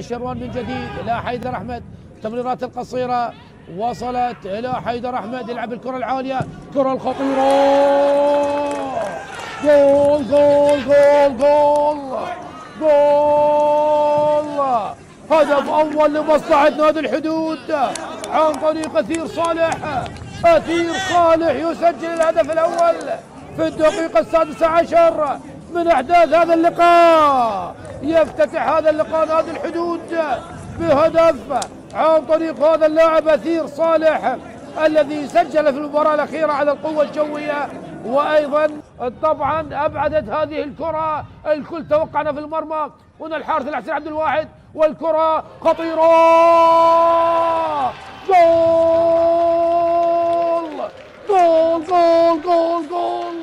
شروان من جديد إلى حيدر أحمد، التمريرات القصيرة وصلت إلى حيدر أحمد، يلعب الكرة العالية، كرة الخطيرة، جول جول جول جول جول، هدف أول لمصلحة نادي الحدود عن طريق أثير صالح. أثير صالح يسجل الهدف الأول في الدقيقة 16 من أحداث هذا اللقاء. يفتتح هذا اللقاء نادي الحدود بهدف عن طريق هذا اللاعب أثير صالح الذي سجل في المباراة الأخيرة على القوة الجوية. وأيضا طبعا أبعدت هذه الكرة، الكل توقعنا في المرمى، هنا الحارس الحسين عبد الواحد والكرة خطيرة، جول جول جول جول جول،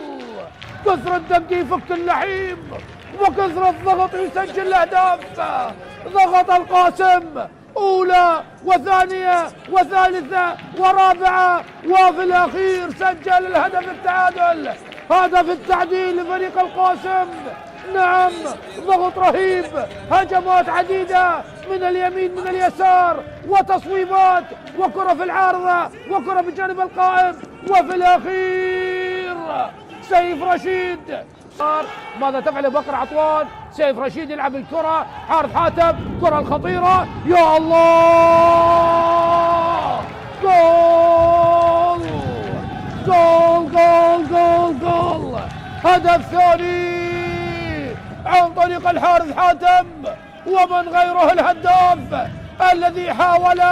كثرة الدمج يفك اللحيم وكثرة الضغط يسجل الأهداف. ضغط القاسم أولى وثانية وثالثة ورابعة، وفي الأخير سجل الهدف التعادل، هدف التعديل لفريق القاسم. نعم، ضغط رهيب، هجمات عديدة من اليمين من اليسار وتصويبات وكرة في العارضة وكرة بجانب القائم، وفي الأخير سيف رشيد. ماذا تفعل بكر عطوان؟ سيف رشيد يلعب الكرة، حارث حاتم، كرة الخطيرة، يا الله، جول جول جول جول جول، هدف ثاني عن طريق الحارث حاتم ومن غيره الهداف الذي حاول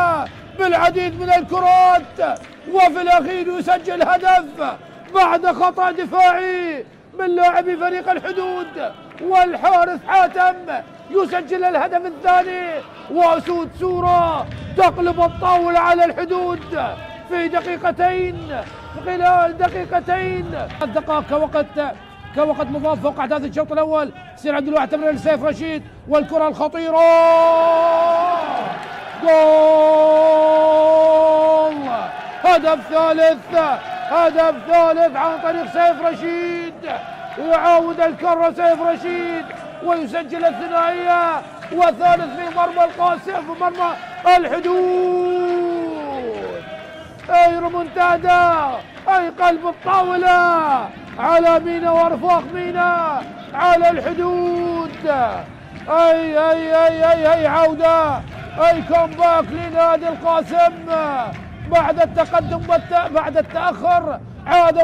بالعديد من الكرات وفي الأخير يسجل هدف بعد خطأ دفاعي من لاعبي فريق الحدود، والحارث حاتم يسجل الهدف الثاني، وأسود سورة تقلب الطاولة على الحدود في دقيقتين، خلال دقيقتين الدقائق كوقت مضاف فوق أحداث الشوط الأول. حسين عبد الواحد تمرير لسيف رشيد والكرة الخطيرة، جول، هدف ثالث، هدف ثالث عن طريق سيف رشيد، يعاود الكرة سيف رشيد ويسجل الثنائية وثالث في مرمى القاسم، في مرمى الحدود. أي ريمونتادا، أي قلب الطاولة على مينا وارفاق مينا على الحدود، أي أي أي أي أي عودة، أي كومباك لنادي القاسم بعد التقدم بعد التأخر، عاد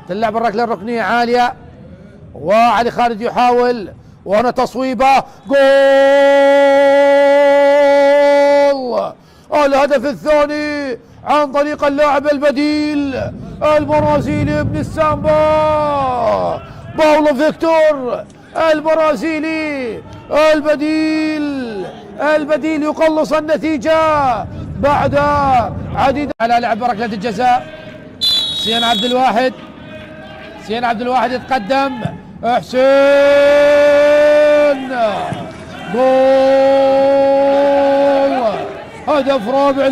تلعب الركلة الركنية عالية وعلي خالد يحاول، وهنا تصويبة، جول، الهدف الثاني عن طريق اللاعب البديل البرازيلي ابن السامبا باولو فيكتور، البرازيلي البديل يقلص النتيجة بعد عديد على لعب ركلة الجزاء. حسين عبد الواحد يتقدم، حسين، جول، هدف رابع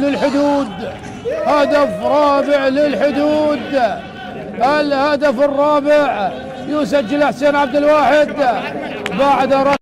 للحدود، الهدف الرابع يسجل حسين عبد الواحد بعد